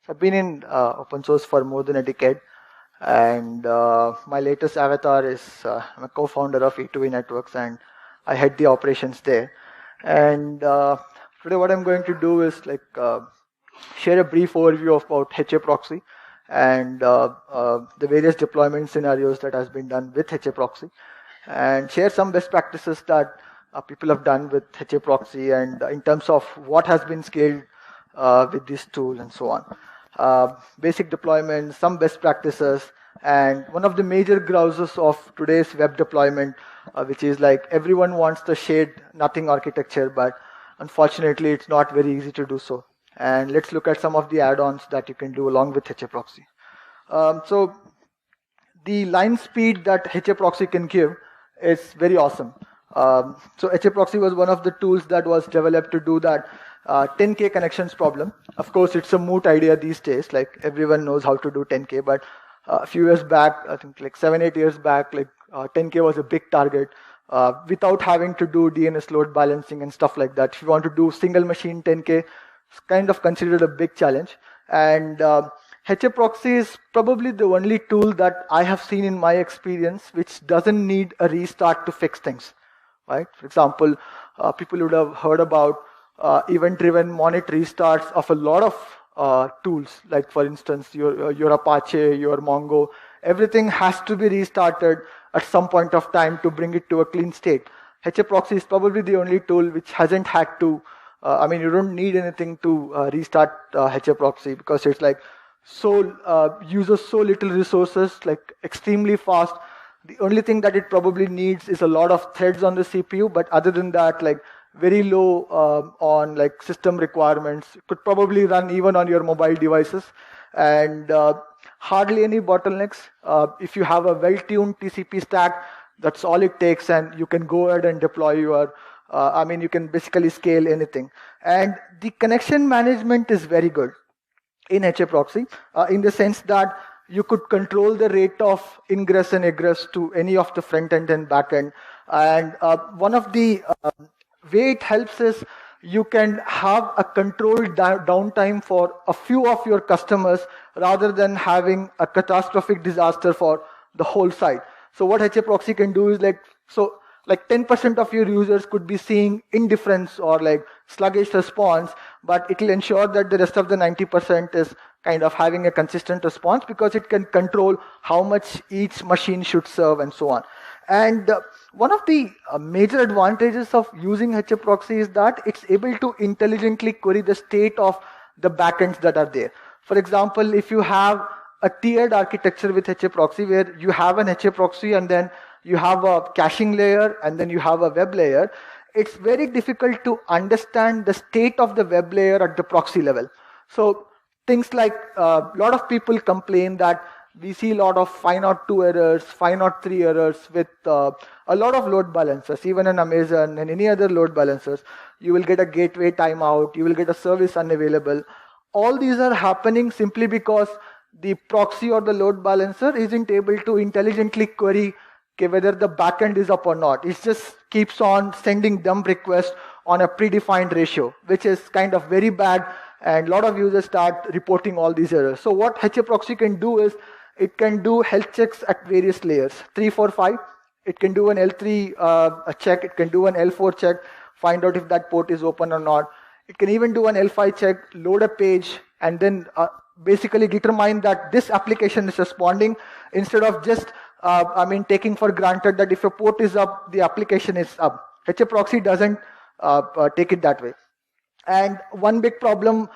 I've been in open source for more than a decade, and my latest avatar is I'm a co-founder of E2E Networks, and I head the operations there. And today, what I'm going to do is share a brief overview of about HA proxy and the various deployment scenarios that has been done with HA proxy, and share some best practices that people have done with HA proxy and in terms of what has been scaled with this tool and so on. Basic deployment, some best practices, and one of the major grouses of today's web deployment, which is like everyone wants the shared nothing architecture, but unfortunately it's not very easy to do so. And let's look at some of the add-ons that you can do along with HA proxy. So the line speed that HA proxy can give is very awesome. So HA proxy was one of the tools that was developed to do that 10K connections problem. Of course, it's a moot idea these days. Like everyone knows how to do 10K, but a few years back, I think like 7-8 years back, 10K was a big target without having to do DNS load balancing and stuff like that. If you want to do single machine 10K, it's kind of considered a big challenge. And HA proxy is probably the only tool that I have seen in my experience which doesn't need a restart to fix things. Right? For example, people would have heard about event-driven monit restarts of a lot of tools, like for instance, your Apache, your Mongo. Everything has to be restarted at some point of time to bring it to a clean state. HA proxy is probably the only tool which hasn't had to. You don't need anything to restart HA proxy because it's like uses so little resources, like extremely fast. The only thing that it probably needs is a lot of threads on the CPU, but other than that, like very low on like system requirements. It could probably run even on your mobile devices, and hardly any bottlenecks. If you have a well-tuned TCP stack, that's all it takes, and you can go ahead and deploy your. You can basically scale anything, and the connection management is very good in HA proxy in the sense that you could control the rate of ingress and egress to any of the front end and back end. And one of the way it helps is you can have a controlled downtime for a few of your customers rather than having a catastrophic disaster for the whole site. So what HA proxy can do is like 10% of your users could be seeing indifference or like sluggish response, but it will ensure that the rest of the 90% is kind of having a consistent response because it can control how much each machine should serve and so on. And one of the major advantages of using HA proxy is that it's able to intelligently query the state of the backends that are there. For example, if you have a tiered architecture with HA proxy where you have an HA proxy and then you have a caching layer and then you have a web layer, it's very difficult to understand the state of the web layer at the proxy level. So things like a lot of people complain that we see a lot of 502 errors, 503 errors with a lot of load balancers, even in Amazon and any other load balancers. You will get a gateway timeout, you will get a service unavailable. All these are happening simply because the proxy or the load balancer isn't able to intelligently query whether the backend is up or not. It just keeps on sending dump requests on a predefined ratio, which is kind of very bad, and a lot of users start reporting all these errors. So what HA proxy can do is it can do health checks at various layers, 3, 4, 5. It can do an L3 check, it can do an L4 check, find out if that port is open or not. It can even do an L5 check, load a page, and then basically determine that this application is responding instead of just taking for granted that if a port is up, the application is up. HA proxy doesn't take it that way. And one big problem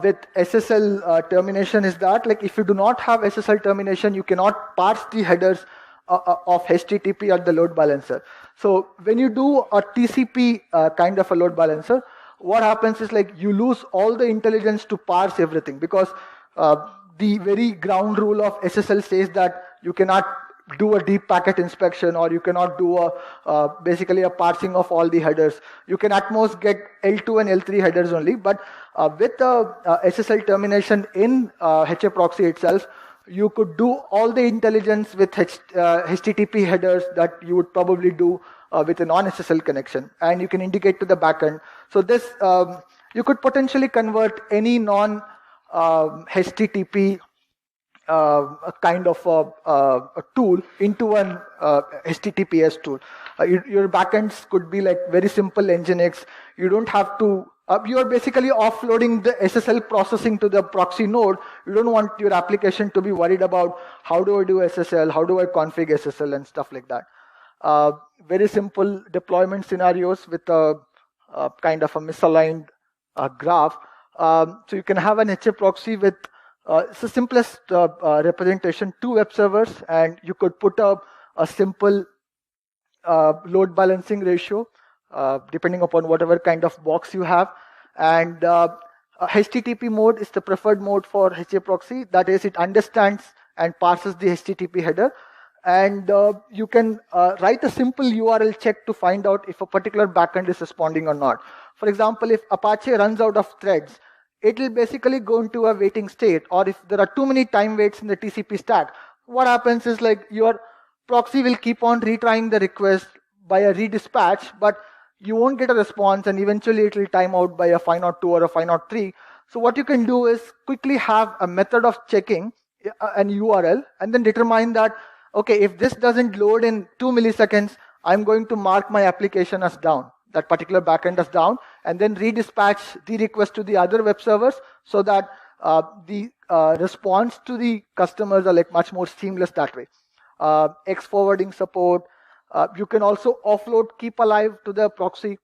with SSL termination is that, like, if you do not have SSL termination, you cannot parse the headers of HTTP at the load balancer. So when you do a TCP kind of a load balancer, what happens is like you lose all the intelligence to parse everything because the very ground rule of SSL says that you cannot do a deep packet inspection or you cannot do basically a parsing of all the headers. You can at most get L2 and L3 headers only, but with the SSL termination in HA proxy itself, you could do all the intelligence with HTTP headers that you would probably do with a non-SSL connection, and you can indicate to the backend. So this you could potentially convert any non HTTP a kind of a tool into an HTTPS tool. Your backends could be like very simple Nginx. You don't have to. You are basically offloading the SSL processing to the proxy node. You don't want your application to be worried about how do I do SSL, how do I config SSL and stuff like that. Very simple deployment scenarios with a kind of a misaligned graph. So you can have an HA proxy with it's the simplest representation, 2 web servers, and you could put up a simple load balancing ratio depending upon whatever kind of box you have. And HTTP mode is the preferred mode for HA proxy. That is, it understands and parses the HTTP header. And you can write a simple URL check to find out if a particular backend is responding or not. For example, if Apache runs out of threads, it will basically go into a waiting state. Or if there are too many time waits in the TCP stack, what happens is like your proxy will keep on retrying the request by a redispatch, but you won't get a response, and eventually it will time out by a 502 or a 503. So what you can do is quickly have a method of checking an URL and then determine that, okay, if this doesn't load in 2 milliseconds, I'm going to mark my application as down, that particular backend as down, and then redispatch the request to the other web servers so that the response to the customers are like much more seamless that way. X forwarding support. You can also offload keep alive to the proxy.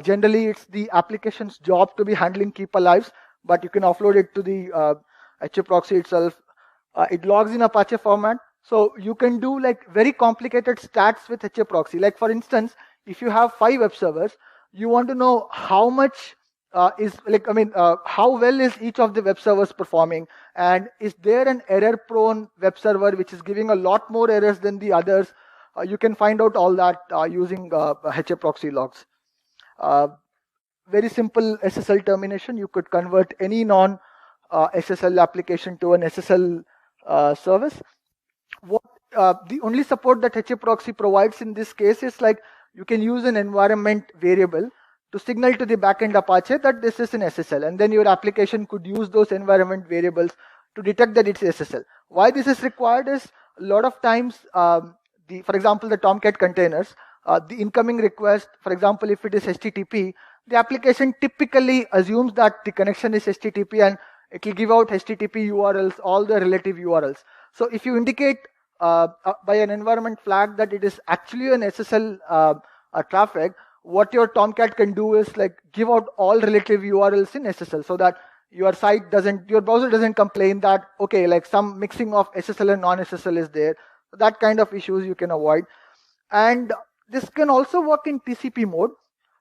Generally, it's the application's job to be handling keep alives, but you can offload it to the HA proxy itself. It logs in Apache format. So you can do like very complicated stats with HA proxy. Like for instance, if you have 5 web servers, you want to know how much how well is each of the web servers performing, and is there an error-prone web server which is giving a lot more errors than the others? You can find out all that using HA proxy logs. Very simple SSL termination. You could convert any non-SSL application to an SSL service. The only support that HA proxy provides in this case is like you can use an environment variable to signal to the backend Apache that this is an SSL, and then your application could use those environment variables to detect that it's SSL. Why this is required is a lot of times, for example, the Tomcat containers, the incoming request, for example, if it is HTTP, the application typically assumes that the connection is HTTP and it will give out HTTP URLs, all the relative URLs. So if you indicate by an environment flag that it is actually an SSL traffic, what your Tomcat can do is like give out all relative URLs in SSL so that your browser doesn't complain that, okay, like some mixing of SSL and non-SSL is there. That kind of issues you can avoid. And this can also work in TCP mode.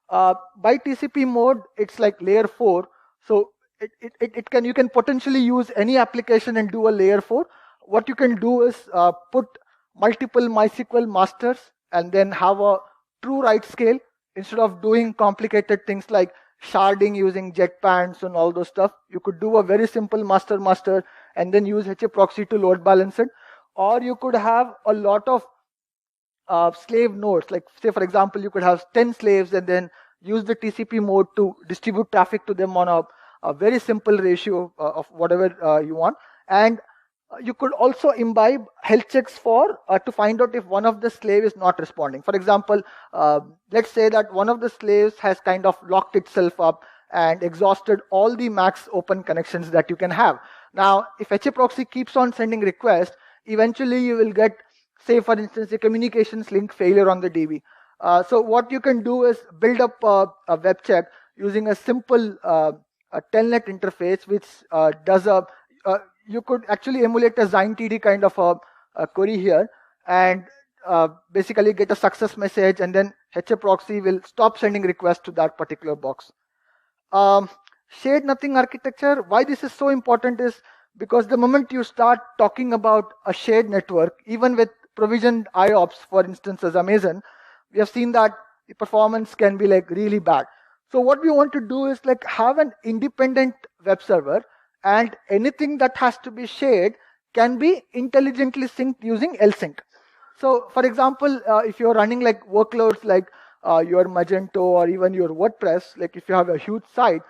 By TCP mode, it's like layer 4. So you can potentially use any application and do a layer 4. What you can do is put multiple MySQL masters and then have a true write scale instead of doing complicated things like sharding using jetpans and all those stuff. You could do a very simple master and then use HA proxy to load balance it. Or you could have a lot of slave nodes. Like say for example, you could have 10 slaves and then use the TCP mode to distribute traffic to them on a very simple ratio of whatever you want. And you could also imbibe health checks to find out if one of the slave is not responding. For example, let's say that one of the slaves has kind of locked itself up and exhausted all the max open connections that you can have. Now, if HA proxy keeps on sending requests, eventually you will get, say for instance, a communications link failure on the DB. So what you can do is build up a web check using a simple telnet interface, which does you could actually emulate a XineTD kind of a query here and basically get a success message, and then HA proxy will stop sending requests to that particular box. Shared nothing architecture, why this is so important is because the moment you start talking about a shared network, even with provisioned IOPS, for instance, as Amazon, we have seen that the performance can be like really bad. So what we want to do is like have an independent web server, and anything that has to be shared can be intelligently synced using LSync. So for example, if you're running like workloads like your Magento or even your WordPress, like if you have a huge site,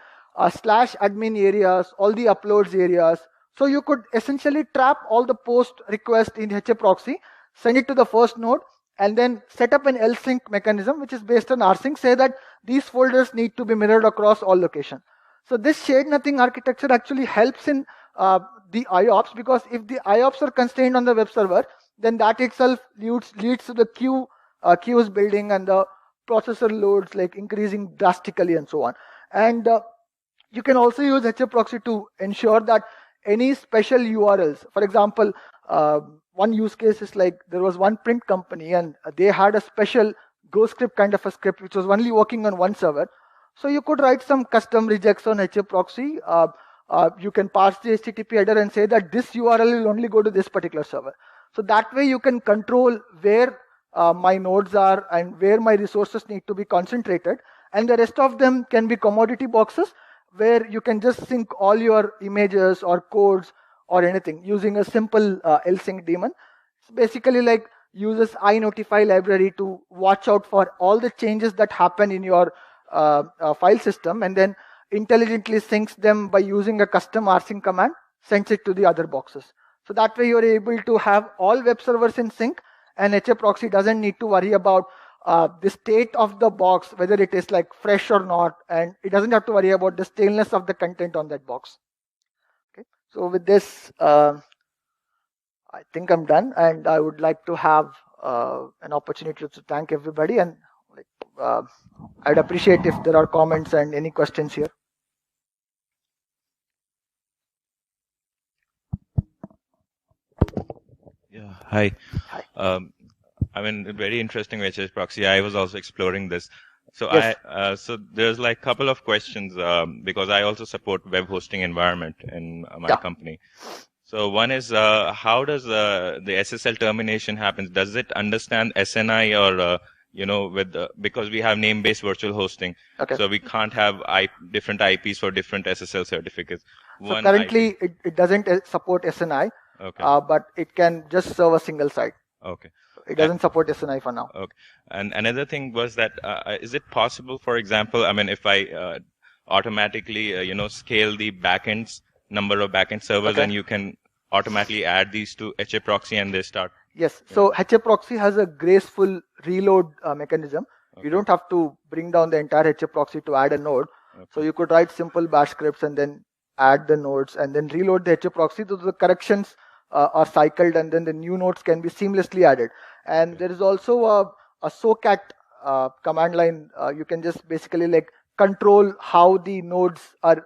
slash admin areas, all the uploads areas. So you could essentially trap all the post requests in HAProxy, send it to the first node, and then set up an lsync mechanism, which is based on rsync, say that these folders need to be mirrored across all locations. So this shared nothing architecture actually helps in the IOPS, because if the IOPS are constrained on the web server, then that itself leads to the queues building and the processor loads like increasing drastically and so on. And you can also use HAProxy to ensure that any special URLs, for example, one use case is like there was one print company and they had a special Go script kind of a script which was only working on one server. So you could write some custom regex on HAProxy. You can parse the HTTP header and say that this URL will only go to this particular server. So that way you can control where my nodes are and where my resources need to be concentrated. And the rest of them can be commodity boxes where you can just sync all your images or codes or anything using a simple lsync daemon. It's basically like uses iNotify library to watch out for all the changes that happen in your file system, and then intelligently syncs them by using a custom rsync command, sends it to the other boxes. So that way you're able to have all web servers in sync, and HAProxy doesn't need to worry about the state of the box, whether it is like fresh or not, and it doesn't have to worry about the staleness of the content on that box. Okay. So with this, I think I'm done, and I would like to have an opportunity to thank everybody, and I'd appreciate if there are comments and any questions here. Yeah, hi. Hi. I mean, very interesting HAProxy. I was also exploring this. So Yes. so there's like a couple of questions because I also support web hosting environment in my Yeah. company. So one is how does the SSL termination happens? Does it understand SNI or because we have name-based virtual hosting, Okay. so we can't have different IPs for different SSL certificates. So currently it doesn't support SNI, okay. But it can just serve a single site. Okay. It doesn't support SNI for now. Okay. And another thing was that is it possible, for example, I mean, if I automatically scale the backends, number of backend servers, Okay. and you can automatically add these to HAProxy and they start. Yes. So HAProxy has a graceful reload mechanism. Okay. You don't have to bring down the entire HAProxy to add a node. Okay. So you could write simple bash scripts and then add the nodes and then reload the HAProxy so the corrections are cycled, and then the new nodes can be seamlessly added. And there is also a socat command line. You can just basically like control how the nodes are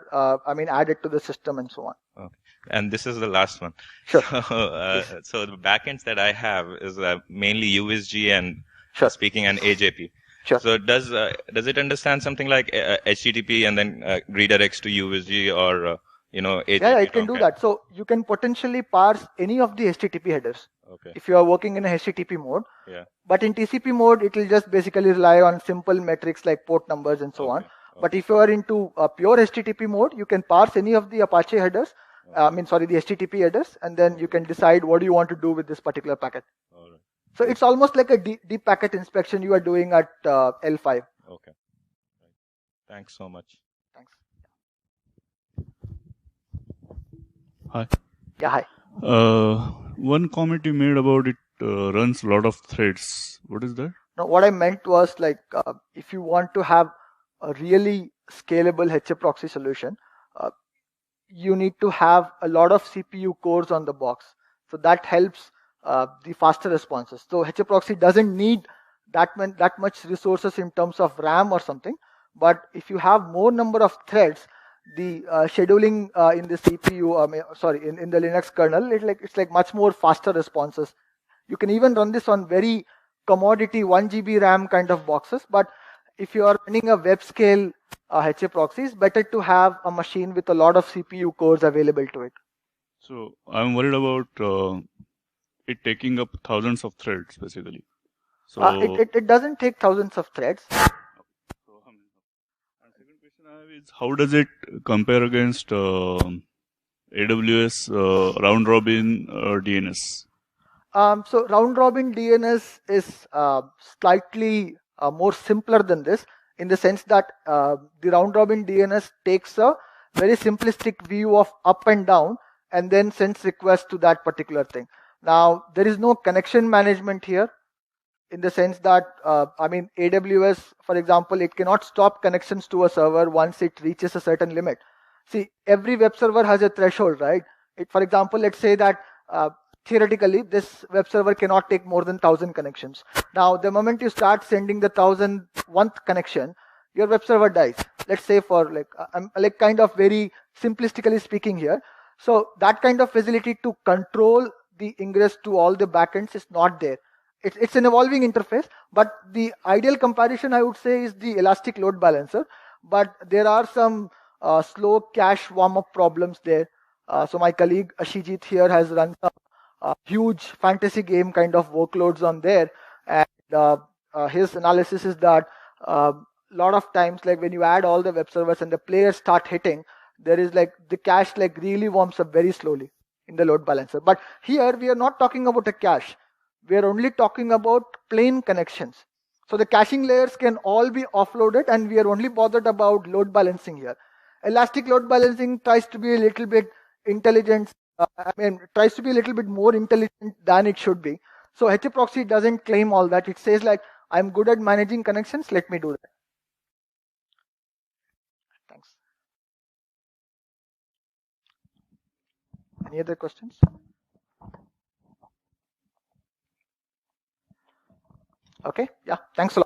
added to the system and so on. Okay. And this is the last one. Sure. So the backends that I have is mainly USG and Sure. speaking and AJP. Sure. So does it understand something like HTTP and then redirects to USG or AJP? Yeah, it can do that. So you can potentially parse any of the HTTP headers. Okay. If you are working in a HTTP mode. Yeah. But in TCP mode, it will just basically rely on simple metrics like port numbers and so on. Okay. But if you are into a pure HTTP mode, you can parse any of the Apache headers, the HTTP headers, and then you can decide what do you want to do with this particular packet. All right. So it's almost like a deep packet inspection you are doing at L5. Okay. Thanks so much. Thanks. Hi. Yeah, hi. One comment you made about it runs a lot of threads. What is that? No, what I meant was like if you want to have a really scalable HAProxy solution, you need to have a lot of CPU cores on the box. So that helps the faster responses. So HAProxy doesn't need that much resources in terms of RAM or something. But if you have more number of threads, the scheduling in the CPU, in the Linux kernel, it's like much more faster responses. You can even run this on very commodity 1 GB RAM kind of boxes. But if you are running a web scale HAProxy, it's better to have a machine with a lot of CPU cores available to it. So I'm worried about it taking up thousands of threads, basically. So it doesn't take thousands of threads. So, and second question I have is, how does it compare against AWS round robin DNS? So round robin DNS is slightly more simpler than this. in the sense that the round robin DNS takes a very simplistic view of up and down and then sends requests to that particular thing. Now, there is no connection management here, in the sense that, AWS, for example, it cannot stop connections to a server once it reaches a certain limit. See, every web server has a threshold, right? For example, let's say that theoretically, this web server cannot take more than 1,000 connections. Now, the moment you start sending the 1,001th connection, your web server dies. Let's say for I'm kind of very simplistically speaking here. So that kind of facility to control the ingress to all the backends is not there. It's an evolving interface, but the ideal comparison I would say is the Elastic Load Balancer. But there are some slow cache warm-up problems there. So my colleague Ashijit here has run some huge fantasy game kind of workloads on there, and his analysis is that a lot of times, like when you add all the web servers and the players start hitting, there is the cache really warms up very slowly in the load balancer. But here we are not talking about a cache. We are only talking about plain connections. So the caching layers can all be offloaded, and we are only bothered about load balancing here. Elastic load balancing tries to be a little bit intelligent, tries to be a little bit more intelligent than it should be. So HAProxy doesn't claim all that. It says I'm good at managing connections, let me do that. Thanks. Any other questions? Okay, yeah, thanks a lot.